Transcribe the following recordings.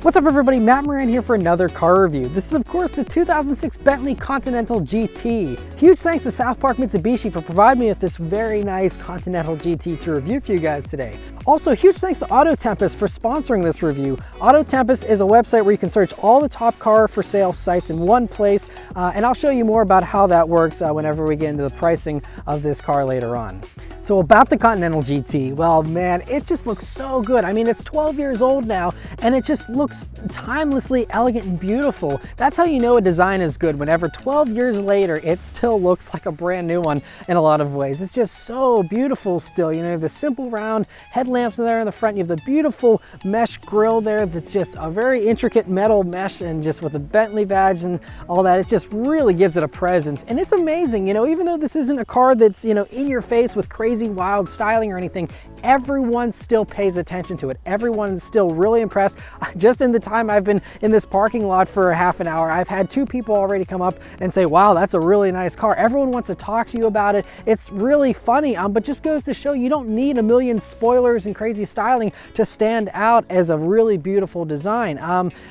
What's up everybody, Matt Maran here for another car review. This is of course the 2006 Bentley Continental GT. Huge thanks to South Park Mitsubishi for providing me with this very nice Continental GT to review for you guys today. Also, huge thanks to Tempest for sponsoring this review. Tempest is a website where you can search all the top car for sale sites in one place, and I'll show you more about how that works whenever we get into the pricing of this car later on. So about the Continental GT, well man, it just looks so good. I mean, it's 12 years old now, and it just looks timelessly elegant and beautiful. That's how you know a design is good, whenever 12 years later, it still looks like a brand new one in a lot of ways. It's just so beautiful still. You know, the simple round headlamps there in the front, you have the beautiful mesh grille there that's just a very intricate metal mesh, and just with the Bentley badge and all that, it just really gives it a presence. And it's amazing, you know, even though this isn't a car that's, you know, in your face with crazy wild styling or anything, everyone still pays attention to it. Everyone's still really impressed. Just in the time I've been in this parking lot for a half an hour, I've had 2 people already come up and say, wow, that's a really nice car. Everyone wants to talk to you about it. It's really funny, but just goes to show you don't need a million spoilers and crazy styling to stand out as a really beautiful design.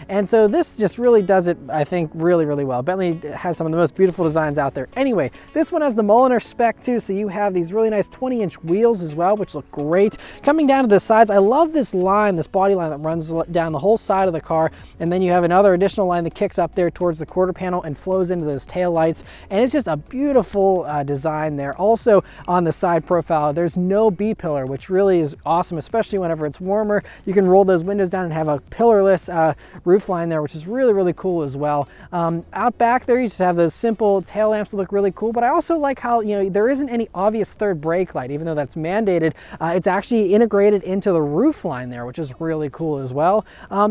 And so this just really does it, I think, really, really well. Bentley has some of the most beautiful designs out there. Anyway, this one has the Mulliner spec too, so you have these really nice 20-inch wheels as well, which look great. Coming down to the sides, I love this line, this body line that runs down the whole side of the car, and then you have another additional line that kicks up there towards the quarter panel and flows into those tail lights, and it's just a beautiful design there. Also on the side profile, there's no B-pillar, which really is awesome, especially whenever it's warmer. You can roll those windows down and have a pillarless roof line there, which is really, really cool as well. Out back there, you just have those simple tail lamps that look really cool, but I also like how, you know, there isn't any obvious third brake light, even though that's mandated. It's actually integrated into the roof line there, which is really cool as well.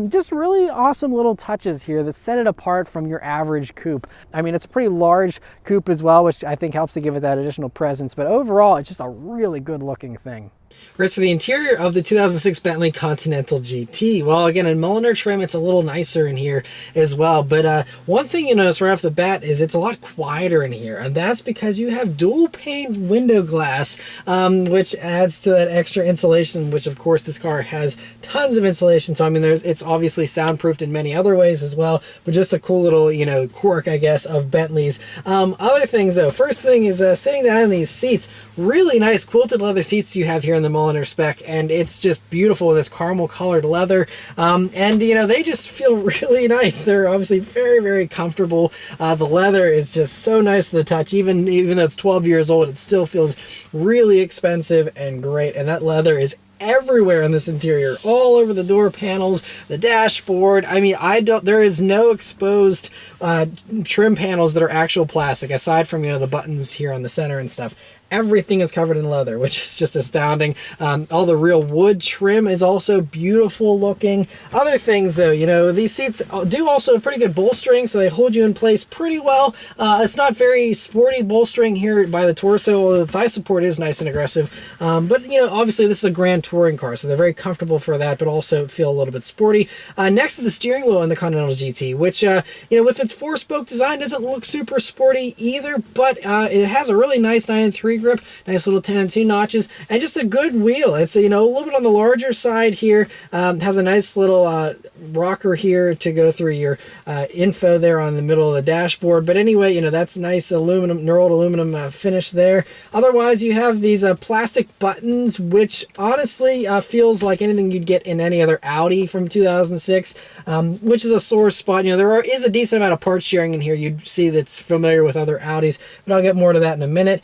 Just really awesome little touches here that set it apart from your average coupe. I mean, it's a pretty large coupe as well, which I think helps to give it that additional presence, but overall, it's just a really good looking thing. Whereas for the interior of the 2006 Bentley Continental GT, well, again, in Mulliner trim, it's a little nicer in here as well. But one thing you notice right off the bat is it's a lot quieter in here. And that's because you have dual pane window glass, which adds to that extra insulation, which of course this car has tons of insulation. So I mean, it's obviously soundproofed in many other ways as well, but just a cool little, you know, quirk, I guess, of Bentley's. Other things though, first thing is sitting down in these seats, really nice quilted leather seats you have here in the Mulliner spec, and it's just beautiful with this caramel colored leather, and you know, they just feel really nice. They're obviously very, very comfortable. The leather is just so nice to the touch. Even though it's 12 years old, it still feels really expensive and great, and that leather is everywhere in this interior, all over the door panels, the dashboard. I mean, there is no exposed trim panels that are actual plastic, aside from, you know, the buttons here on the center and stuff. Everything is covered in leather, which is just astounding. All the real wood trim is also beautiful looking. Other things though, you know, these seats do also have pretty good bolstering, so they hold you in place pretty well. It's not very sporty bolstering here by the torso, although the thigh support is nice and aggressive. But you know, obviously this is a grand touring car, so they're very comfortable for that, but also feel a little bit sporty. Next to the steering wheel in the Continental GT, which, you know, with its 4-spoke design, doesn't look super sporty either, but it has a really nice 9-3 grip, nice little 10 and 2 notches, and just a good wheel. It's, you know, a little bit on the larger side here. Has a nice little rocker here to go through your info there on the middle of the dashboard. But anyway, you know, that's nice aluminum, knurled aluminum finish there. Otherwise, you have these plastic buttons, which honestly feels like anything you'd get in any other Audi from 2006, which is a sore spot. You know, there is a decent amount of part sharing in here you'd see that's familiar with other Audis, but I'll get more to that in a minute.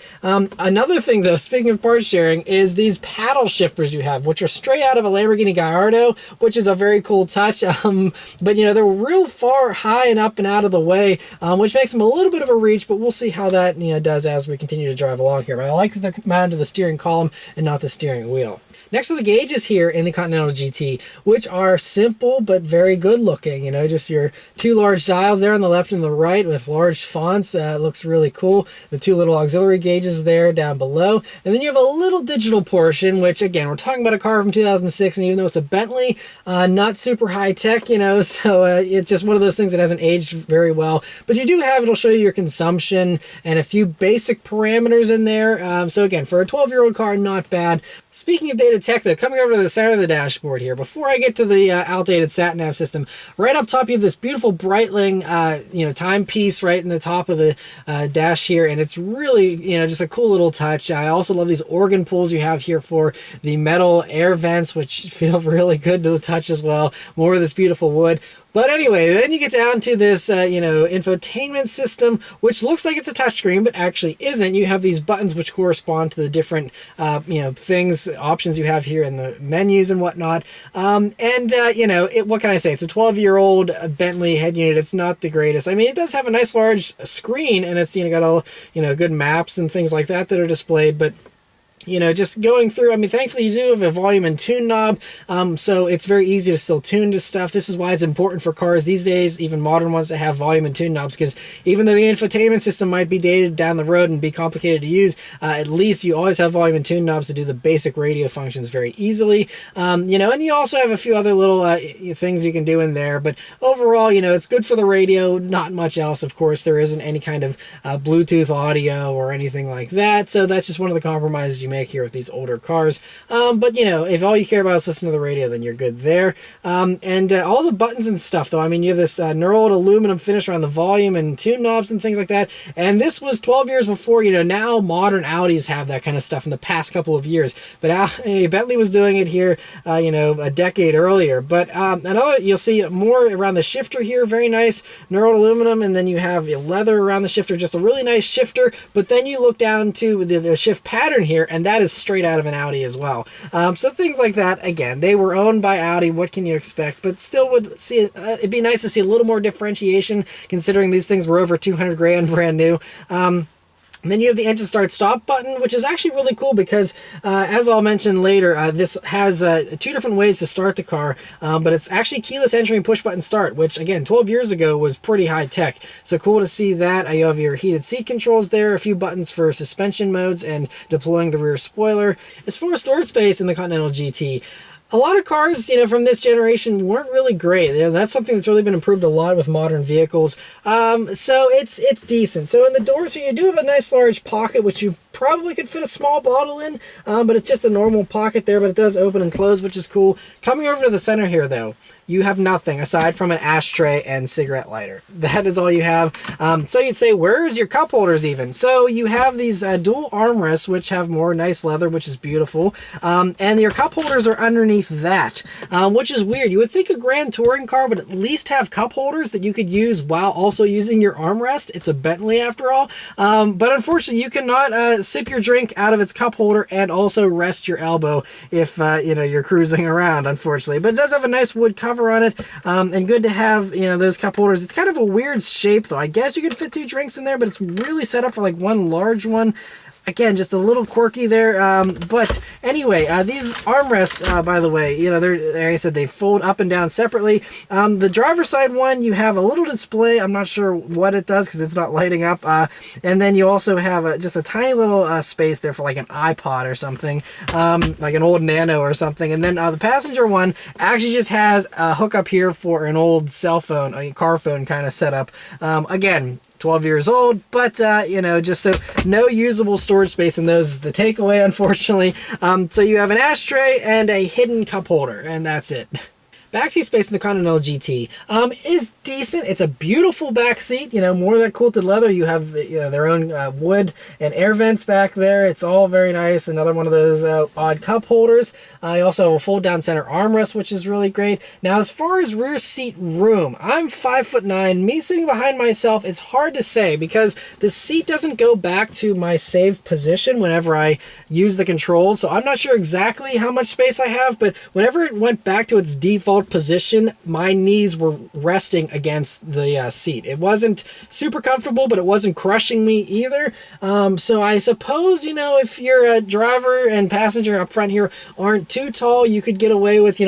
Another thing though, speaking of part sharing, is these paddle shifters you have, which are straight out of a Lamborghini Gallardo, which is a very cool touch. But you know, they're real far high and up and out of the way, which makes them a little bit of a reach, but we'll see how that, you know, does as we continue to drive along here. But I like that they're mounted to the steering column and not the steering wheel. Next are the gauges here in the Continental GT, which are simple but very good looking. You know, just your 2 large dials there on the left and the right with large fonts. Looks really cool. The 2 little auxiliary gauges there down below. And then you have a little digital portion, which again, we're talking about a car from 2006, and even though it's a Bentley, not super high tech, you know, so it's just one of those things that hasn't aged very well. But you do have, it'll show you your consumption and a few basic parameters in there. So again, for a 12-year-old car, not bad. Speaking of data tech, though, coming over to the center of the dashboard here, before I get to the outdated sat-nav system, right up top you have this beautiful Breitling, timepiece right in the top of the dash here, and it's really, just a cool little touch. I also love these organ pulls you have here for the metal air vents, which feel really good to the touch as well. More of this beautiful wood. But anyway, then you get down to this, infotainment system, which looks like it's a touchscreen, but actually isn't. You have these buttons which correspond to the different, things, options you have here in the menus and whatnot. What can I say? It's a 12-year-old Bentley head unit. It's not the greatest. I mean, it does have a nice large screen, and it's, got all, good maps and things like that are displayed, but just going through, I mean, thankfully you do have a volume and tune knob, so it's very easy to still tune to stuff. This is why it's important for cars these days, even modern ones, to have volume and tune knobs, because even though the infotainment system might be dated down the road and be complicated to use, at least you always have volume and tune knobs to do the basic radio functions very easily. And you also have a few other little things you can do in there, but overall, it's good for the radio, not much else. Of course, there isn't any kind of Bluetooth audio or anything like that, so that's just one of the compromises you make here with these older cars. But if all you care about is listening to the radio, then you're good there. And all the buttons and stuff, though, I mean, you have this knurled aluminum finish around the volume and tune knobs and things like that. And this was 12 years before, now modern Audis have that kind of stuff in the past couple of years. But Bentley was doing it here, a decade earlier. But another, you'll see more around the shifter here, very nice knurled aluminum, and then you have leather around the shifter, just a really nice shifter. But then you look down to the shift pattern here, and that is straight out of an Audi as well. So things like that, again, they were owned by Audi. What can you expect? But still would see it'd be nice to see a little more differentiation, considering these things were over 200 grand brand new. And then you have the engine start stop button, which is actually really cool because, as I'll mention later, this has two different ways to start the car, but it's actually keyless entry and push button start, which again, 12 years ago was pretty high tech. So cool to see that. You have your heated seat controls there, a few buttons for suspension modes and deploying the rear spoiler. As far as storage space in the Continental GT, a lot of cars, from this generation weren't really great. That's something that's really been improved a lot with modern vehicles. So it's decent. So in the doors here, you do have a nice large pocket, which you probably could fit a small bottle in, but it's just a normal pocket there, but it does open and close, which is cool. Coming over to the center here, though, you have nothing aside from an ashtray and cigarette lighter. That is all you have. So you'd say, where's your cup holders even? So you have these dual armrests, which have more nice leather, which is beautiful. And your cup holders are underneath that, which is weird. You would think a Grand Touring car would at least have cup holders that you could use while also using your armrest. It's a Bentley after all. But unfortunately, you cannot sip your drink out of its cup holder and also rest your elbow if you're cruising around, unfortunately. But it does have a nice wood cover on it, and good to have those cup holders. It's kind of a weird shape, though. I guess you could fit 2 drinks in there, but it's really set up for like one large one. Again, just a little quirky there, but anyway, these armrests, by the way, they're, like I said, they fold up and down separately. The driver's side one, you have a little display. I'm not sure what it does because it's not lighting up, and then you also have just a tiny little space there for like an iPod or something, like an old Nano or something. And then the passenger one actually just has a hookup here for an old cell phone, a car phone kind of setup. Again, 12 years old, but just so no usable storage space in those is the takeaway, unfortunately. So you have an ashtray and a hidden cup holder, and that's it. Backseat space in the Continental GT is decent. It's a beautiful backseat. More of that quilted leather. You have their own wood and air vents back there. It's all very nice. Another one of those odd cup holders. You also have a fold-down center armrest, which is really great. Now, as far as rear seat room, I'm 5'9". Me sitting behind myself, it's hard to say because the seat doesn't go back to my saved position whenever I use the controls. So I'm not sure exactly how much space I have, but whenever it went back to its default position, my knees were resting against the seat. It wasn't super comfortable, but it wasn't crushing me either. So I suppose, if you're a driver and passenger up front here aren't too tall, you could get away with,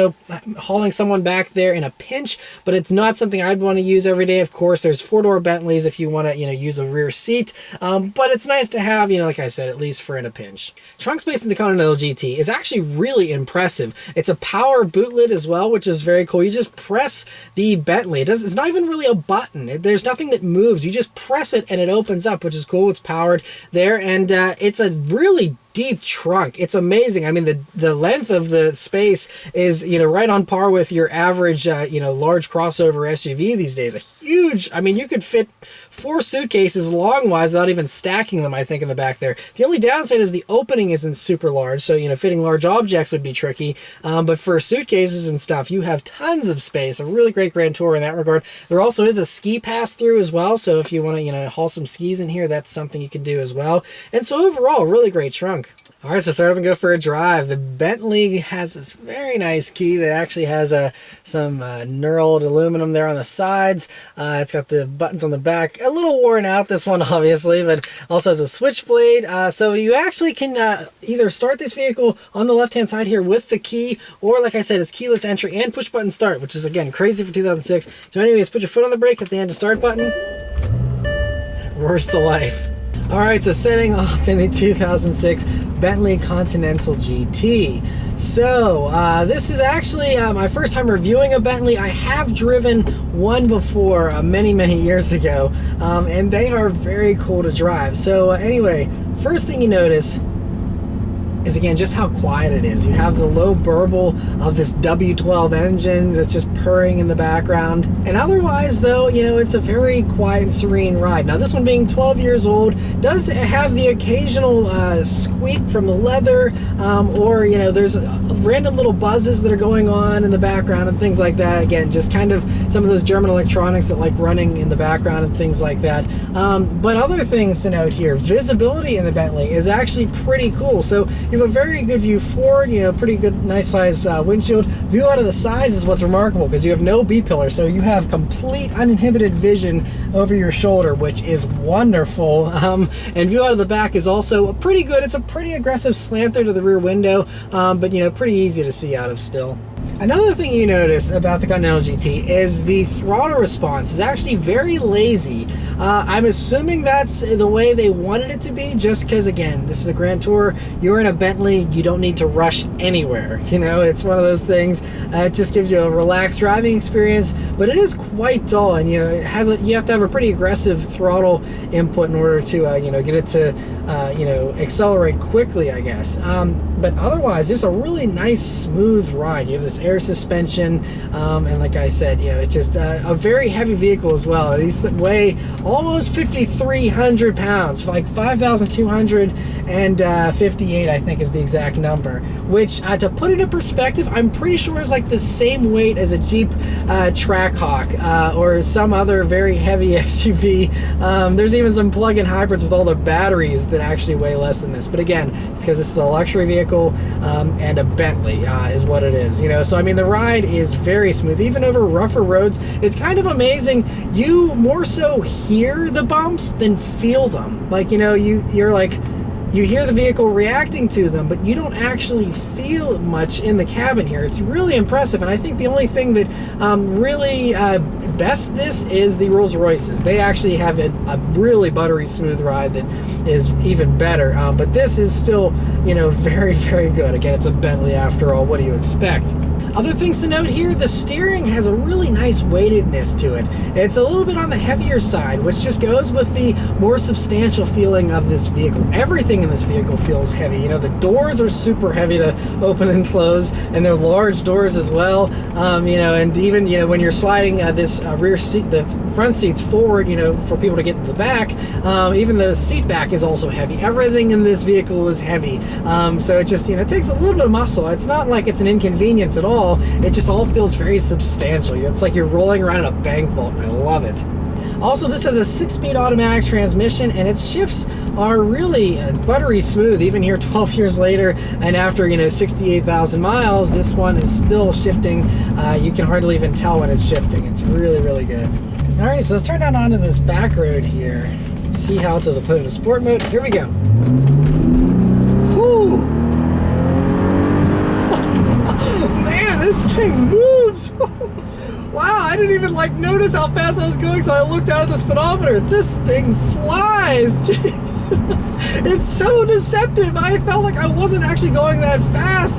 hauling someone back there in a pinch, but it's not something I'd want to use every day. Of course, there's 4-door Bentleys if you want to, use a rear seat, but it's nice to have, like I said, at least for in a pinch. Trunk space in the Continental GT is actually really impressive. It's a power boot lid as well, which is very cool. You just press the Bentley. It's not even really a button. There's nothing that moves. You just press it and it opens up, which is cool. It's powered there, and it's a really deep trunk. It's amazing. I mean, the length of the space is, you know, right on par with your average, you know, large crossover SUV these days. A huge, I mean, you could fit 4 suitcases long-wise without even stacking them, I think, in the back there. The only downside is the opening isn't super large, so, you know, fitting large objects would be tricky. But for suitcases and stuff, you have tons of space. A really great Grand Tourer in that regard. There also is a ski pass-through as well, so if you want to, you know, haul some skis in here, that's something you can do as well. And so overall, really great trunk. All right, so start up and go for a drive. The Bentley has this very nice key that actually has some knurled aluminum there on the sides. It's got the buttons on the back. A little worn out, this one, obviously, but also has a switchblade. So you actually can either start this vehicle on the left-hand side here with the key, or like I said, it's keyless entry and push-button start, which is, again, crazy for 2006. So anyways, put your foot on the brake at the end to start button. Roars to life. All right, so setting off in the 2006 Bentley Continental GT. So this is actually my first time reviewing a Bentley. I have driven one before many years ago, and they are very cool to drive. So anyway, first thing you notice is, again, just how quiet it is. You have the low burble of this W12 engine that's just purring in the background. And otherwise, though, you know, it's a very quiet and serene ride. Now, this one being 12 years old does have the occasional squeak from the leather, or, you know, there's random little buzzes that are going on in the background and things like that. Again, just kind of some of those German electronics that like running in the background and things like that. But other things to note here, visibility in the Bentley is actually pretty cool. So you have a very good view forward, you know, pretty good, nice sized windshield. View out of the sides is what's remarkable, because you have no B-pillar, so you have complete uninhibited vision over your shoulder, which is wonderful. And view out of the back is also pretty good. It's a pretty aggressive slant there to the rear window, but, you know, pretty easy to see out of still. Another thing you notice about the Continental GT is the throttle response is actually very lazy. I'm assuming that's the way they wanted it to be, just because, again, this is a Grand Tourer. You're in a Bentley, you don't need to rush anywhere. You know, it's one of those things. It just gives you a relaxed driving experience, but it is quite dull, and, you know, you have to have a pretty aggressive throttle input in order to, you know, get it to, you know, accelerate quickly, I guess. But otherwise, just a really nice, smooth ride. You have this air suspension, and like I said, you know, it's just a very heavy vehicle as well. These weigh almost 5,300 pounds, like 5,258, I think is the exact number, which, to put it in perspective, I'm pretty sure is like the same weight as a Jeep Trackhawk, or some other very heavy SUV. There's even some plug-in hybrids with all the batteries that actually weigh less than this. But again, it's because this is a luxury vehicle, and a Bentley is what it is. You know, so I mean, the ride is very smooth, even over rougher roads. It's kind of amazing. You more so hear the bumps than feel them. Like, you know, you're like, you hear the vehicle reacting to them, but you don't actually feel much in the cabin here. It's really impressive, and I think the only thing that really bests this is the Rolls Royces. They actually have a really buttery smooth ride that is even better, but this is still, you know, very good. Again, it's a Bentley after all. What do you expect? Other things to note here, the steering has a really nice weightedness to it. It's a little bit on the heavier side, which just goes with the more substantial feeling of this vehicle. Everything in this vehicle feels heavy. You know, the doors are super heavy to open and close, and they're large doors as well. You know, and even, you know, when you're sliding this rear seat, the front seats forward, you know, for people to get into the back, even the seat back is also heavy. Everything in this vehicle is heavy. So it just, you know, it takes a little bit of muscle. It's not like it's an inconvenience at all. It just all feels very substantial. It's like you're rolling around in a bank vault. I love it. Also, this has a 6-speed automatic transmission, and its shifts are really buttery smooth, even here 12 years later, and after, you know, 68,000 miles, this one is still shifting. You can hardly even tell when it's shifting. It's really good. All right, so let's turn down onto this back road here. Let's see how it does. I'll put it into sport mode. Here we go. Whew. Man, this thing moves. Wow, I didn't even like notice how fast I was going until I looked out at the speedometer. This thing flies. Jeez. It's so deceptive. I felt like I wasn't actually going that fast,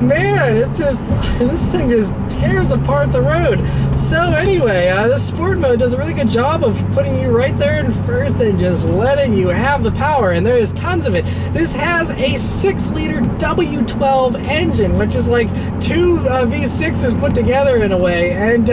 man, it's just, this thing just tears apart the road. So anyway, this sport mode does a really good job of putting you right there in first and just letting you have the power, and there is tons of it. This has a 6-liter W12 engine, which is like two V6s put together in a way, and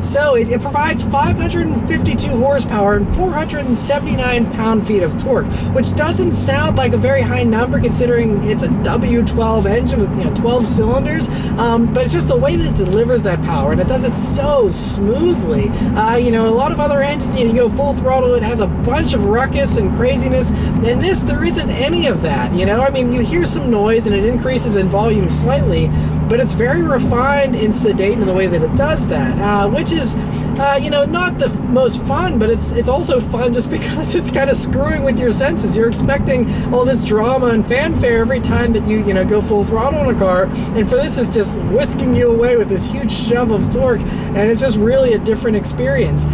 so it provides 552 horsepower and 479 pound-feet of torque, which doesn't sound like a very high number considering it's a W12 engine with 12 cylinders, but it's just the way that it delivers that power, and it does it so smoothly. A lot of other engines, you go full throttle, it has a bunch of ruckus and craziness, and this, there isn't any of that. I mean, you hear some noise and it increases in volume slightly, but it's very refined and sedate in the way that it does that, which is not the most fun, but it's also fun just because it's kind of screwing with your senses. You're expecting all this drama and fanfare every time that you go full throttle in a car, and for this, it's just whisking you away with this huge shove of torque, and it's just really a different experience.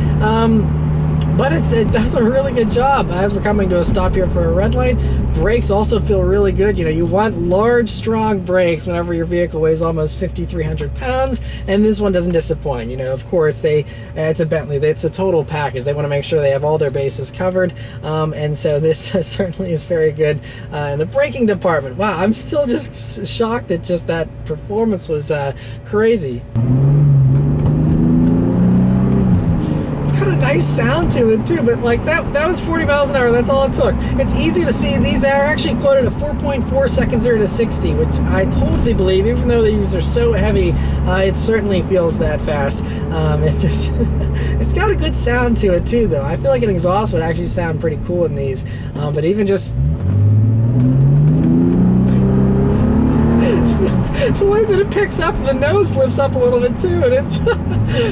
But it does a really good job. As we're coming to a stop here for a red light, brakes also feel really good. You want large, strong brakes whenever your vehicle weighs almost 5,300 pounds, and this one doesn't disappoint. Of course, it's a Bentley. It's a total package. They want to make sure they have all their bases covered, and so this certainly is very good in the braking department. Wow, I'm still just shocked that just that performance was crazy. Nice sound to it too, but like that was 40 miles an hour. That's all it took. It's easy to see. These are actually quoted at 4.4 seconds 0 to 60, which I totally believe. Even though these are so heavy, it certainly feels that fast. It's just it's got a good sound to it too, though. I feel like an exhaust would actually sound pretty cool in these, but even just the way that it picks up, the nose lifts up a little bit too, and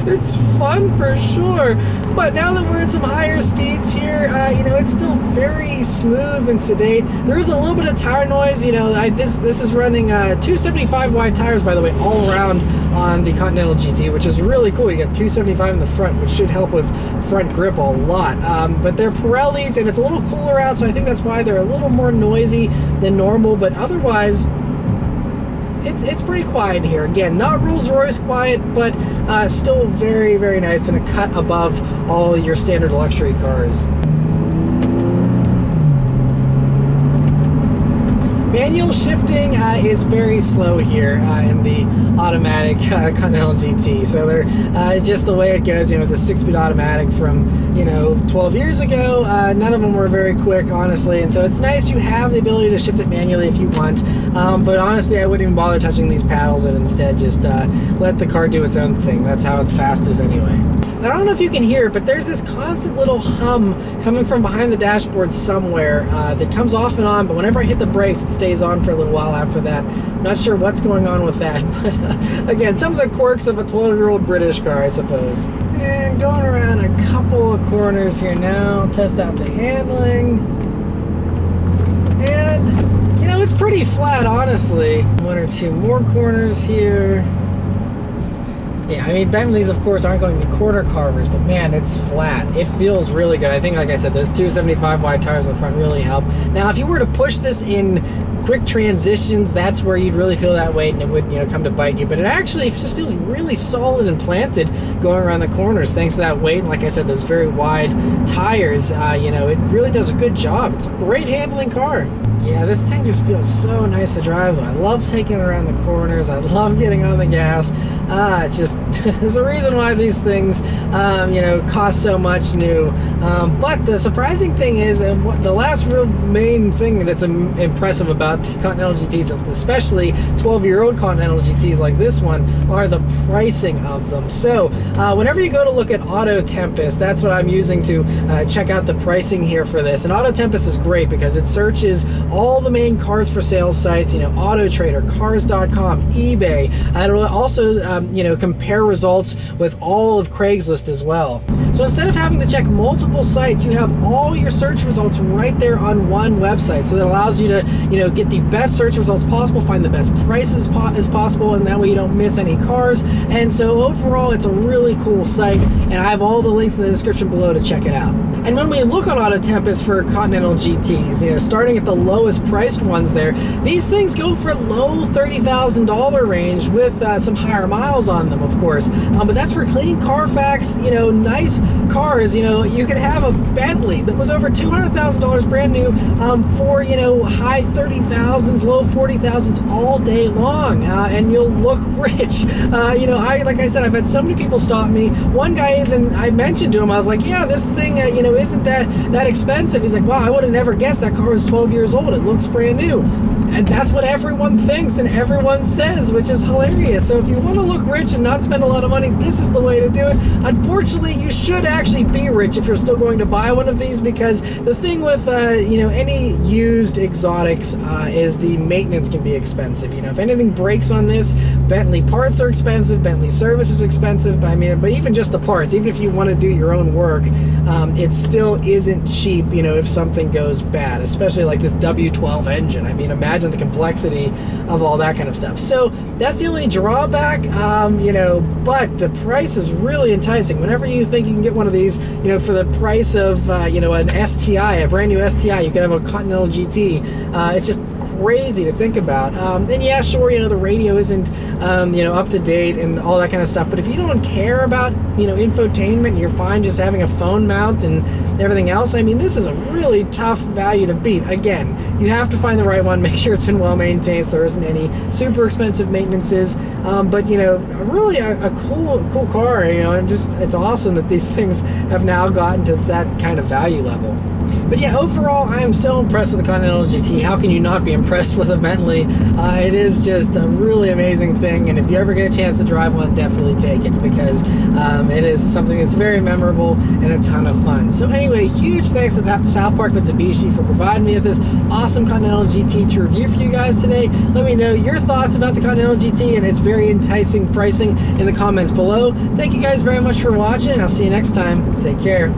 it's fun for sure. But now that we're at some higher speeds here, it's still very smooth and sedate. There is a little bit of tire noise. This is running 275 wide tires, by the way, all around on the Continental GT, which is really cool. You got 275 in the front, which should help with front grip a lot. But they're Pirellis, and it's a little cooler out, so I think that's why they're a little more noisy than normal. But otherwise, it's pretty quiet here. Again, not Rolls-Royce quiet, but still very, very nice and a cut above all your standard luxury cars. Manual shifting is very slow here in the automatic Continental GT. So it's just the way it goes. It's a 6-speed automatic from 12 years ago. None of them were very quick, honestly, and so it's nice you have the ability to shift it manually if you want. But honestly, I wouldn't even bother touching these paddles and instead just let the car do its own thing. That's how it's fastest anyway. I don't know if you can hear it, but there's this constant little hum coming from behind the dashboard somewhere that comes off and on, but whenever I hit the brakes, it stays on for a little while after that. Not sure what's going on with that, but again, some of the quirks of a 12-year-old British car, I suppose. And going around a couple of corners here now, test out the handling. And, it's pretty flat, honestly. One or two more corners here. Yeah, I mean, Bentleys, of course, aren't going to be corner carvers, but man, it's flat. It feels really good. I think, like I said, those 275 wide tires in the front really help. Now, if you were to push this in quick transitions, that's where you'd really feel that weight and it would, come to bite you. But it actually just feels really solid and planted going around the corners thanks to that weight. And like I said, those very wide tires, it really does a good job. It's a great handling car. Yeah, this thing just feels so nice to drive, though. I love taking it around the corners. I love getting on the gas. There's a reason why these things, cost so much new. But the surprising thing is, and the last real main thing that's impressive about the Continental GTs, especially 12-year-old Continental GTs like this one, are the pricing of them. So whenever you go to look at Auto Tempest, that's what I'm using to check out the pricing here for this. And Auto Tempest is great because it searches all the main cars for sales sites, Auto Trader, Cars.com, eBay. It'll also, compare results with all of Craigslist as well. So instead of having to check multiple sites, you have all your search results right there on one website. So that allows you to, get the best search results possible, find the best prices as possible, and that way you don't miss any cars. And so overall, it's a really cool site, and I have all the links in the description below to check it out. And when we look on Auto Tempest for Continental GTs, you know, starting at the lowest priced ones there, these things go for low $30,000 range with some higher miles on them, of course. But that's for clean Carfax, you know, nice cars. You know, you could have a Bentley that was over $200,000 brand new for, you know, high 30,000s, low 40,000s all day long, and you'll look rich. You know, like I said, I've had so many people stop me. One guy even, I mentioned to him, I was like, yeah, this thing, you know, isn't that expensive. He's like, wow, I would have never guessed that car was 12 years old. It looks brand new. And that's what everyone thinks and everyone says, which is hilarious. So if you want to look rich and not spend a lot of money, this is the way to do it. Unfortunately, you should actually be rich if you're still going to buy one of these, because the thing with you know, any used exotics is the maintenance can be expensive. You know, if anything breaks on this, Bentley parts are expensive, Bentley service is expensive. But even just the parts, even if you want to do your own work, it still isn't cheap, you know, if something goes bad, especially like this W12 engine. I mean, imagine the complexity of all that kind of stuff. So that's the only drawback, you know, but the price is really enticing. Whenever you think you can get one of these, you know, for the price of, you know, an STI, a brand new STI, you could have a Continental GT. It's just crazy to think about. And yeah, sure, you know, the radio isn't, you know, up to date and all that kind of stuff. But if you don't care about, you know, infotainment, you're fine just having a phone mount and everything else. I mean, this is a really tough value to beat. Again, you have to find the right one. Make sure it's been well maintained, so there isn't any super expensive maintenances. But you know, really a cool car. You know, and just it's awesome that these things have now gotten to that kind of value level. But yeah, overall, I am so impressed with the Continental GT. How can you not be impressed with a Bentley? It is just a really amazing thing, and if you ever get a chance to drive one, definitely take it, because it is something that's very memorable and a ton of fun. So anyway, huge thanks to South Park Mitsubishi for providing me with this awesome Continental GT to review for you guys today. Let me know your thoughts about the Continental GT and its very enticing pricing in the comments below. Thank you guys very much for watching, and I'll see you next time. Take care.